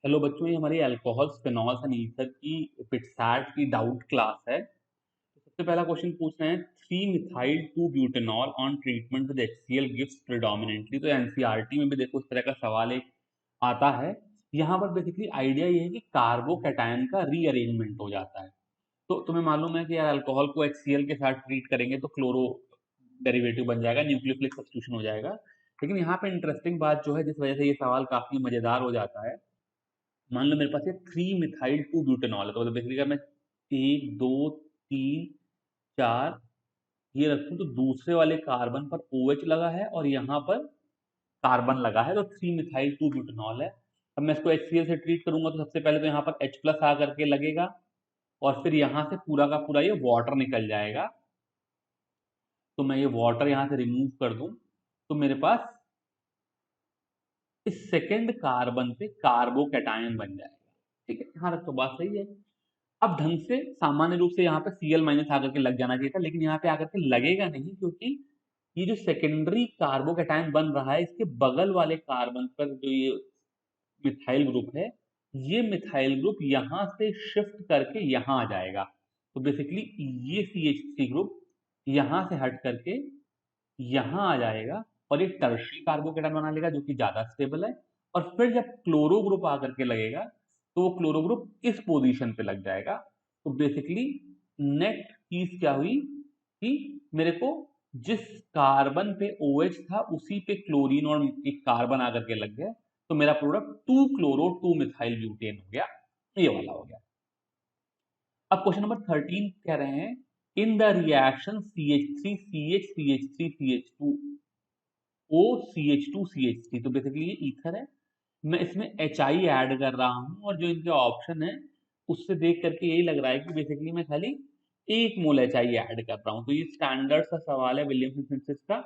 Hello बच्चों, ये हमारी अल्कोहल्स, फिनॉल्स एंड ईथर की पिटसैट की डाउट क्लास है। तो सबसे पहला क्वेश्चन पूछ रहे हैं, 3 methyl 2 butanol on treatment with HCl gives predominantly. तो एनसीईआरटी में भी देखो इस तरह का सवाल एक आता है। यहाँ पर बेसिकली आइडिया ये है कि कार्बोकैटायन का रीअरेंजमेंट हो जाता है। तो तुम्हें मालूम है कि यार अल्कोहल को HCl के साथ ट्रीट करेंगे तो क्लोरो डेरिवेटिव बन जाएगा, न्यूक्लियोफिलिक सब्स्टिट्यूशन हो जाएगा। लेकिन यहाँ पे इंटरेस्टिंग बात जो है, जिस वजह से ये सवाल काफी मजेदार हो जाता है, मान लो मेरे पास ये 3 मिथाइल 2 ब्यूटेनॉल है। तो मतलब बेसिकली अगर मैं 1 2 3 4 ये रखूं तो दूसरे वाले कार्बन पर OH लगा है और यहाँ पर कार्बन लगा है, तो 3 मिथाइल 2 ब्यूटेनॉल है। अब मैं इसको HCl से ट्रीट करूंगा तो सबसे पहले तो यहाँ पर H प्लस आ करके लगेगा और फिर यहाँ से पूरा का पूरा ये वाटर निकल जाएगा। तो मैं ये वाटर यहाँ से रिमूव कर दूं तो मेरे पास इस सेकेंड कार्बन पे कार्बोकैटायन बन जाएगा। ठीक है, यहाँ तक तो बात सही है। अब ढंग से सामान्य रूप से यहाँ पे Cl माइनस आकर के लग जाना चाहिए था, लेकिन यहाँ पे आकर के लगेगा नहीं, क्योंकि ये जो सेकेंडरी कार्बोकैटायन बन रहा है इसके बगल वाले कार्बन पर जो ये मिथाइल ग्रुप है, ये मिथाइल ग्रुप यहाँ से शिफ्ट करके यहाँ आ जाएगा। तो बेसिकली ये CH3 ग्रुप यहाँ से हट करके यहाँ आ जाएगा और एक टर्शरी कार्बोकेटायन बना लेगा जो कि ज्यादा स्टेबल है। और फिर जब क्लोरो ग्रुप आकर के लगेगा तो वो क्लोरो ग्रुप इस पोजीशन पे लग जाएगा। तो बेसिकली नेट चीज क्या हुई कि मेरे को जिस कार्बन पे OH था उसी पे क्लोरीन और एक कार्बन आकर के लग गया, तो मेरा प्रोडक्ट 2 क्लोरो 2 मिथाइल ब्यूटेन हो गया। ये वाला हो गया। अब क्वेश्चन नंबर 13 कह रहे हैं, in the reaction CH3 CH CH3 CH2 O CH2 CH3। तो बेसिकली ये ईथर है, मैं इसमें HI ऐड कर रहा हूं और जो इनके ऑप्शन है उससे देख करके यही लग रहा है कि बेसिकली मैं खाली 1 मोल HI ऐड कर रहा हूं। तो ये स्टैंडर्ड सा सवाल है विलियमसन सिंथेसिस का।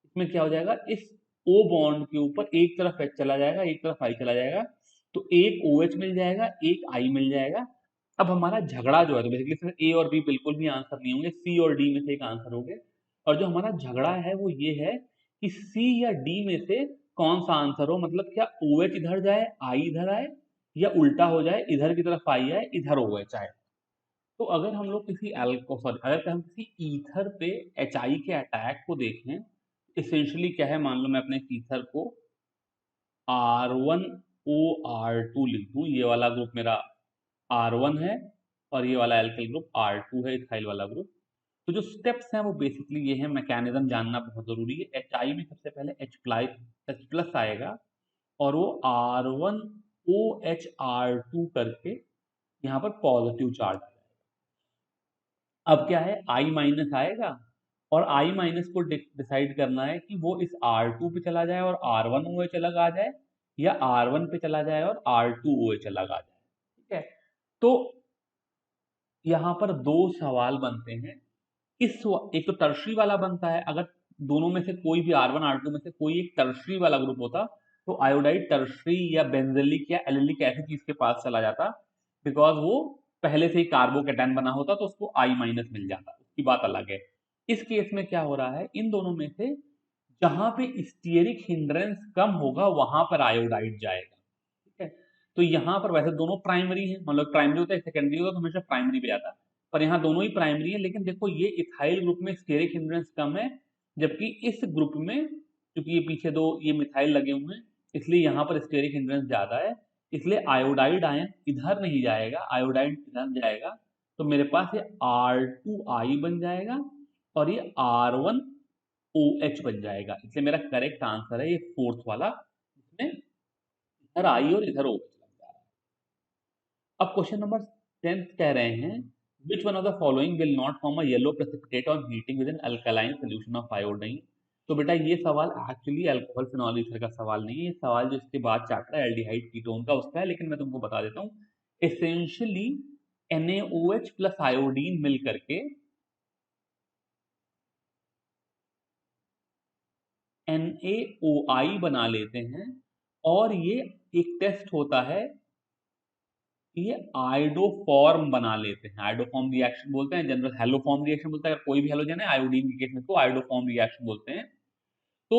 इसमें क्या हो जाएगा, इस O बॉन्ड के ऊपर एक तरफ H चला जाएगा, एक तरफ I चला जाएगा, तो एक OH मिल जाएगा, एक I मिल जाएगा। अब हमारा झगड़ा जो है, तो बेसिकली इसमें A और B बिल्कुल भी आंसर नहीं होंगे, C और D में से एक आंसर होंगे। और जो हमारा झगड़ा है वो ये है कि C या D में से कौन सा आंसर हो, मतलब क्या OH इधर जाए I इधर आए, या उल्टा हो जाए, इधर की तरफ I आए इधर OH आए। तो अगर हम लोग किसी एल्को सॉरी अगर हम किसी ईथर पे HI के अटैक को देखें, इसेंशियली क्या है, मान लो मैं अपने ईथर को R1OR2 लिख दूं, ये वाला ग्रुप मेरा R1 है और ये वाला एल्किल ग्रुप R2 है, इथाइल वाला ग्रुप। तो जो स्टेप्स हैं वो बेसिकली ये है, मैकेनिज्म जानना बहुत जरूरी है। HI में सबसे पहले H प्लस आएगा और वो R1OH R2 करके यहाँ पर पॉजिटिव चार्ज आएगा। अब क्या है, I माइनस आएगा और I माइनस को डिसाइड करना है कि वो इस R2 पे चला जाए और R1OH अलग आ जाए, या R1 पे चला जाए और R2OH अलग आ जाए। ठीक है, तो यहाँ पर दो सवाल बनते हैं। एक तो टर्शरी वाला बनता है, अगर दोनों में से कोई भी R1 R2 में से कोई एक टर्शरी वाला ग्रुप होता तो आयोडाइड टर्शरी या बेंजेलिक या एलिलिक ऐसी चीज के पास चला जाता, बिकॉज वो पहले से ही कार्बोकेटायन बना होता तो उसको I माइनस मिल जाता, उसकी बात अलग है। इस केस में क्या हो रहा है, इन दोनों में से जहां पे स्टीयरिक हिंड्रेंस कम होगा वहां पर आयोडाइड जाएगा। ठीक है, तो यहाँ पर वैसे दोनों प्राइमरी है, मतलब प्राइमरी होता है सेकेंडरी होता है तो हमेशा प्राइमरी पे जाता है, पर यहाँ दोनों ही प्राइमरी है। लेकिन देखो ये इथाइल ग्रुप में स्टेरिक हिंड्रेंस कम है, जबकि इस ग्रुप में क्योंकि ये पीछे दो ये मिथाइल लगे हुए हैं इसलिए यहाँ पर स्टेरिक हिंड्रेंस ज्यादा है, इसलिए आयोडाइड आयन इधर नहीं जाएगा, आयोडाइड इधर जाएगा। तो मेरे पास ये R2I बन जाएगा और ये R1OH बन जाएगा, इसलिए मेरा करेक्ट आंसर है ये फोर्थ वाला, इसमें इधर I और इधर OH लग जा रहा है। अब क्वेश्चन नंबर 10 कह रहे हैं, which one of the following will not form a yellow precipitate on heating with an alkaline solution of iodine. तो बेटा ये सवाल एक्चुअली अल्कोहल फिनॉल ईथर का सवाल नहीं है, ये सवाल जो इसके बाद चैप्टर है एल्डिहाइड कीटोन का उसका है, लेकिन मैं तुमको बता देता हूँ। एसेंशियली NaOH प्लस आयोडीन मिल करके NaOI बना लेते हैं, और ये एक टेस्ट होता है, ये आयोडोफॉर्म बना लेते हैं। आयोडोफॉर्म रिएक्शन बोलते हैं, जनरल हेलोफॉर्म रिएक्शन बोलते हैं, अगर कोई भी हेलोजन है आयोडीन के केस में तो आयोडोफॉर्म रिएक्शन बोलते हैं। तो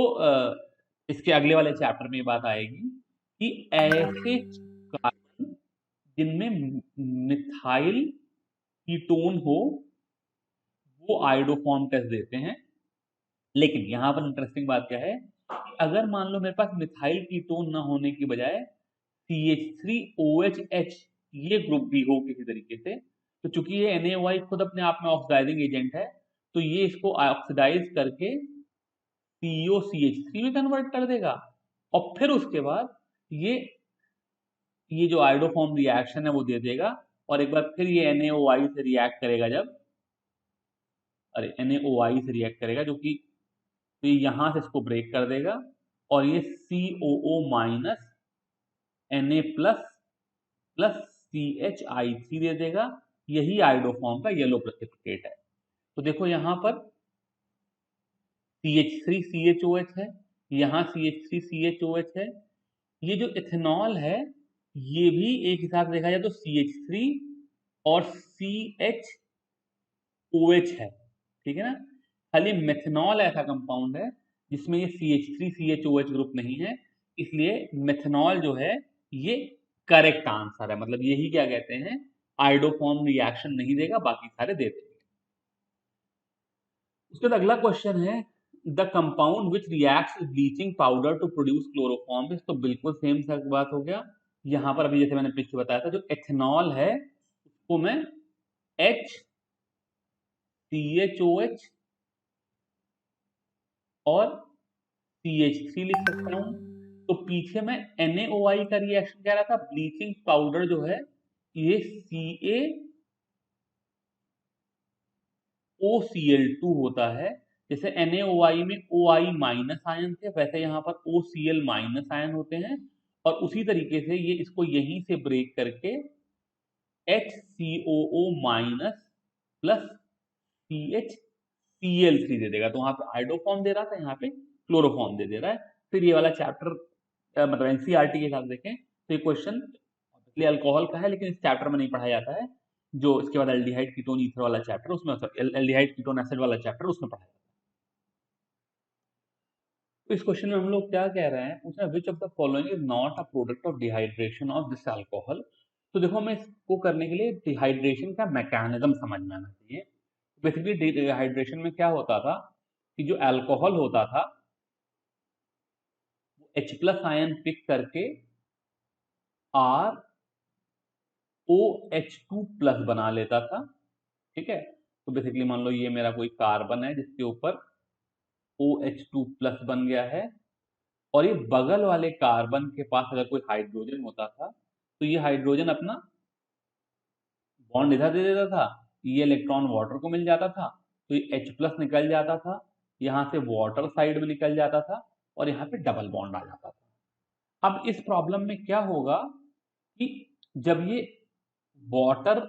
इसके अगले वाले चैप्टर में ये बात आएगी कि ऐसे जिनमें मिथाइल कीटोन हो वो आयोडोफॉर्म टेस्ट देते हैं। लेकिन यहाँ पर इंटरेस्टिंग बात क्या है कि अगर मान लो मेरे पास मिथाइल कीटोन ना होने की बजाय CH3OH ये ग्रुप भी हो किसी तरीके से, तो चूंकि ये NaOH खुद अपने आप में ऑक्सीडाइजिंग एजेंट है, तो ये इसको ऑक्सीडाइज करके COCH3 में कन्वर्ट कर देगा और फिर उसके बाद ये जो आयोडोफॉर्म रिएक्शन है वो दे देगा और एक बार फिर ये NaOI से रिएक्ट करेगा NaOI से रिएक्ट करेगा जो कि तो यहां से इसको ब्रेक कर देगा और ये COO minus Na plus plus CHI3 दे देगा। यही आयोडोफॉर्म का येलो प्रेसिपिटेट है। तो देखो यहां पर CH3CHOH है, यहाँ CH3CHOH है। ये जो इथेनॉल है ये भी एक हिसाब से देखा जाए तो CH3 और CHOH है, ठीक है ना। खाली मेथनॉल ऐसा कंपाउंड है जिसमें ये CH3CHOH ग्रुप नहीं है, इसलिए मेथनॉल जो है ये करेक्ट आंसर है। मतलब यही क्या कहते हैं, आयोडोफॉर्म रिएक्शन नहीं देगा, बाकी सारे दे देंगे। उसके बाद अगला क्वेश्चन है the compound which reacts with bleaching powder to produce chloroform. तो बिल्कुल सेम सा बात हो गया। यहाँ पर अभी जैसे मैंने पीछे बताया था, जो एथेनॉल है उसको मैं HCHOH और CH3 लिख सकता हूं। तो पीछे मैं NaOI का रिएक्शन कह रहा था, ब्लीचिंग पाउडर जो है ये CaOCl2 होता है। जैसे NaOI में OI माइनस आयन थे, वैसे यहाँ पर OCl माइनस आयन होते हैं और उसी तरीके से ये इसको यहीं से ब्रेक करके HCOO माइनस प्लस CHCl3 दे देगा। तो वहां पे आयोडोफॉर्म दे रहा था, यहाँ पे क्लोरोफॉर्म दे दे रहा है। फिर ये वाला चैप्टर मतलब NCERT के हिसाब से देखें तो ये क्वेश्चन अल्कोहल का है, लेकिन इस चैप्टर में नहीं पढ़ाया जाता है। जो इसके बाद एल्डिहाइड कीटोन ईथर वाला चैप्टर उसमें, एल्डिहाइड कीटोन एसिड वाला चैप्टर उसमें पढ़ाया जाता है। तो इस क्वेश्चन में हम लोग क्या कह रहे हैं, पूछ रहे हैं which of the following is not a product of dehydration of this alcohol. तो देखो हमें इसको करने के लिए डिहाइड्रेशन का मैकेनिज्म समझ में आना चाहिए। बेसिकली डिहाइड्रेशन में क्या होता था कि जो अल्कोहल होता था वो H+ आयन पिक करके ROH2+ बना लेता था, ठीक है। तो बेसिकली मान लो ये मेरा कोई कार्बन है जिसके ऊपर OH2+ बन गया है और ये बगल वाले कार्बन के पास अगर कोई हाइड्रोजन होता था तो ये हाइड्रोजन अपना बॉन्ड इधर दे देता था, ये इलेक्ट्रॉन वाटर को मिल जाता था, तो ये H+ निकल जाता था, यहाँ से वाटर साइड में निकल जाता था और यहाँ पे डबल बॉन्ड आ जाता था। अब इस प्रॉब्लम में क्या होगा कि जब ये वाटर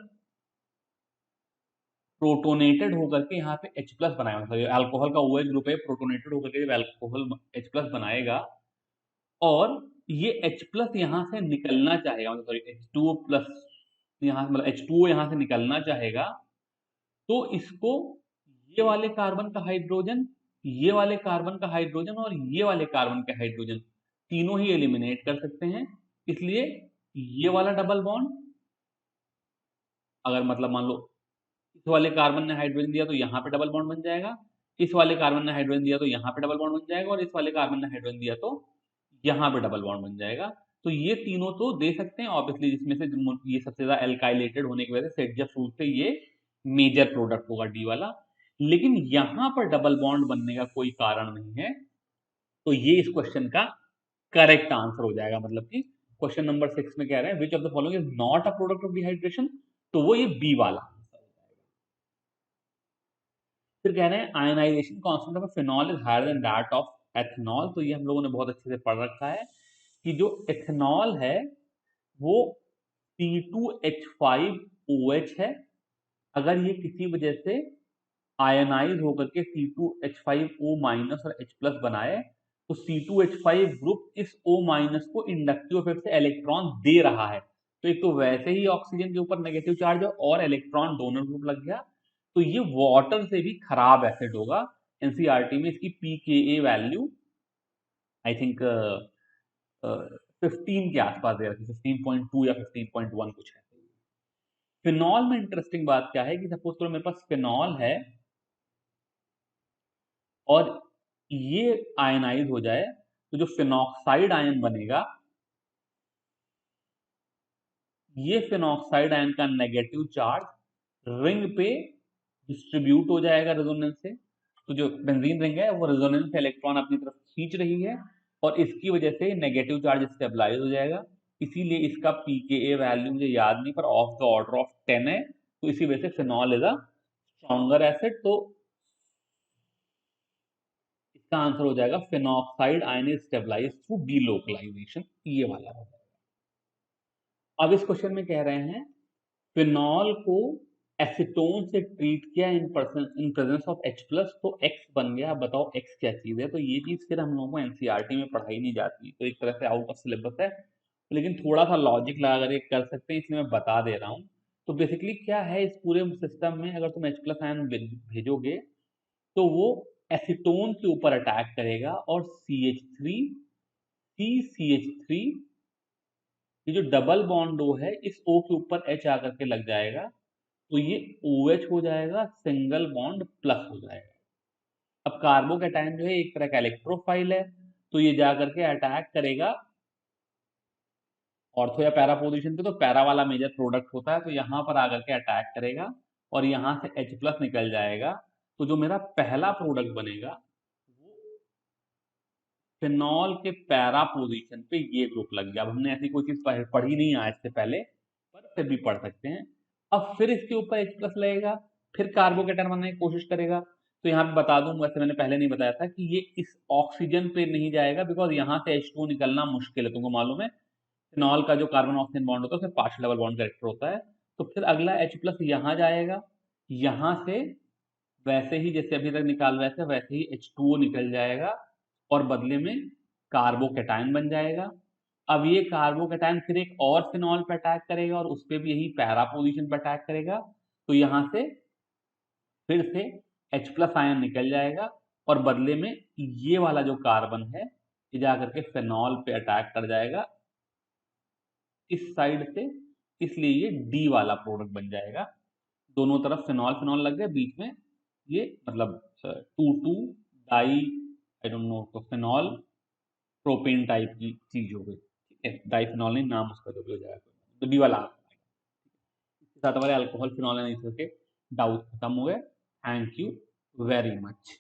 प्रोटोनेटेड होकर के यहाँ पे H+ बनाएगा, मतलब अल्कोहल का OH ग्रुप है, प्रोटोनेटेड होकर के जब अल्कोहल H+ बनाएगा और ये H+ यहाँ से निकलना चाहेगा, मतलब सॉरी H2O+ यहाँ मतलब H2O यहाँ से निकलना चाहेगा, तो इसको ये वाले कार्बन का हाइड्रोजन, ये वाले कार्बन का हाइड्रोजन और ये वाले कार्बन के हाइड्रोजन तीनों ही एलिमिनेट कर सकते हैं। इसलिए ये वाला डबल बॉन्ड अगर मतलब मान लो इस वाले कार्बन ने हाइड्रोजन दिया तो यहाँ पे डबल बॉन्ड बन जाएगा, इस वाले कार्बन ने हाइड्रोजन दिया तो यहाँ पे डबल बॉन्ड बन जाएगा और इस वाले कार्बन ने हाइड्रोजन दिया तो यहाँ पे डबल बॉन्ड बन जाएगा। तो ये तीनों तो दे सकते हैं ऑब्वियसली, जिसमें से ये सबसे ज्यादा एल्काइलेटेड होने की वजह से सेटजफ रूल से ये मेजर प्रोडक्ट होगा डी वाला। लेकिन यहाँ पर डबल बॉन्ड बनने का कोई कारण नहीं है, तो ये इस क्वेश्चन का करेक्ट आंसर हो जाएगा। मतलब कि क्वेश्चन नंबर 6 में कह रहे हैं which of the following is not a product of dehydration, तो वो ये बी वाला आंसर हो जाएगा। फिर कह रहे हैं ionisation constant of phenol is higher than that of ethanol. तो ये हम लोगों ने बहुत अच्छे से पढ़ रखा है कि जो एथनॉल है वो C2H5OH है। अगर ये किसी वजह से आयनाइज होकर के C2H5O- और H+ बनाए तो C2H5 ग्रुप इस O- को इंडक्टिव इफेक्ट से इलेक्ट्रॉन दे रहा है। तो एक तो वैसे ही ऑक्सीजन के ऊपर नेगेटिव चार्ज है और इलेक्ट्रॉन डोनर ग्रुप लग गया, तो ये वाटर से भी खराब एसिड होगा। एनसीईआरटी में इसकी pKa वैल्यू आई थिंक 15 के आसपास दे रखी, 15.2 या 15.1 कुछ है। फिनॉल में इंटरेस्टिंग बात क्या है कि सपोज करो मेरे पास फिनॉल है और ये आयनाइज हो जाए, तो जो फिनॉक्साइड आयन बनेगा, ये फिनॉक्साइड आयन का नेगेटिव चार्ज रिंग पे डिस्ट्रीब्यूट हो जाएगा रेजोनेंस से। तो जो बेंजीन रिंग है वो रेजोनेंस से इलेक्ट्रॉन अपनी तरफ खींच रही है और इसकी वजह से नेगेटिव चार्ज स्टेबलाइज हो जाएगा। इसीलिए इसका पीकेए वैल्यू मुझे याद नहीं, पर ऑफ द ऑर्डर ऑफ 10 है। तो इसी वजह से phenol is a stronger acid. तो इसका आंसर हो जाएगा phenoxide ion is stabilise through delocalisation, ये वाला हो जाएगा। अब इस क्वेश्चन में कह रहे हैं फिनॉल को एसीटोन से ट्रीट किया in presence of H plus, तो X बन गया। अब बताओ X क्या चीज है। तो ये चीज फिर हम लोगों को एनसीईआरटी में पढ़ाई नहीं जाती, तो एक तरह से आउट ऑफ सिलेबस है, लेकिन थोड़ा सा लॉजिक लगा कर ये कर सकते हैं, इसलिए मैं बता दे रहा हूँ। तो बेसिकली क्या है, इस पूरे सिस्टम में अगर तुम H प्लस आयन भेजोगे तो वो एसीटोन के ऊपर अटैक करेगा और CH3 CCH3, ये जो डबल बॉन्ड O है इस O के ऊपर H आकर के लग जाएगा, तो ये OH हो जाएगा, सिंगल बॉन्ड प्लस हो जाएगा। अब कार्बोकैटायन जो है एक तरह का इलेक्ट्रोफाइल है, तो ये जा करके अटैक करेगा ऑर्थो या पैरा पोजीशन पे, तो पैरा वाला मेजर प्रोडक्ट होता है, तो यहां पर आकर के अटैक करेगा और यहां से H प्लस निकल जाएगा। तो जो मेरा पहला प्रोडक्ट बनेगा वो फिनॉल के पैरा पोजीशन पे ये ग्रुप लग गया। अब हमने ऐसी कोई चीज पढ़ी नहीं आज से पहले, पर फिर भी पढ़ सकते हैं। अब फिर इसके ऊपर H प्लस लगेगा, फिर कार्बोकेटन बनने की कोशिश करेगा। तो यहाँ पे बता दूं, वैसे मैंने पहले नहीं बताया था कि ये इस ऑक्सीजन पे नहीं जाएगा, बिकॉज यहाँ से H2 निकलना मुश्किल है, तुमको मालूम है फिनॉल का जो कार्बन ऑक्सीजन बॉन्ड होता है उसमें पार्शियल डबल बॉन्ड कैरेक्टर होता है। तो फिर अगला H प्लस यहाँ जाएगा, यहाँ से वैसे ही जैसे अभी तक निकाल रहे थे वैसे ही H2O निकल जाएगा और बदले में कार्बोकेटायन बन जाएगा। अब ये कार्बोकेटायन फिर एक और फिनॉल पे अटैक करेगा और उस पर भी यही पैरा पोजीशन पे अटैक करेगा, तो यहां से फिर से H प्लस आयन निकल जाएगा और बदले में ये वाला जो कार्बन है ये जाकर के फिनॉल पे अटैक कर जाएगा इस साइड से, इसलिए ये डी वाला प्रोडक्ट बन जाएगा। दोनों तरफ फिनॉल फिनॉल लग गए, बीच में ये मतलब 2,2 डाई, आई डोंट नो, तो फिनॉल प्रोपेन टाइप की चीज हो गई। ठीक है, डाइफिनॉल नहीं नाम उसका, जो भी हो जाएगा, तो डी वाला। इसके साथ हमारे अल्कोहल फिनॉल एंड ईथर के डाउट खत्म हुए। Thank you very much.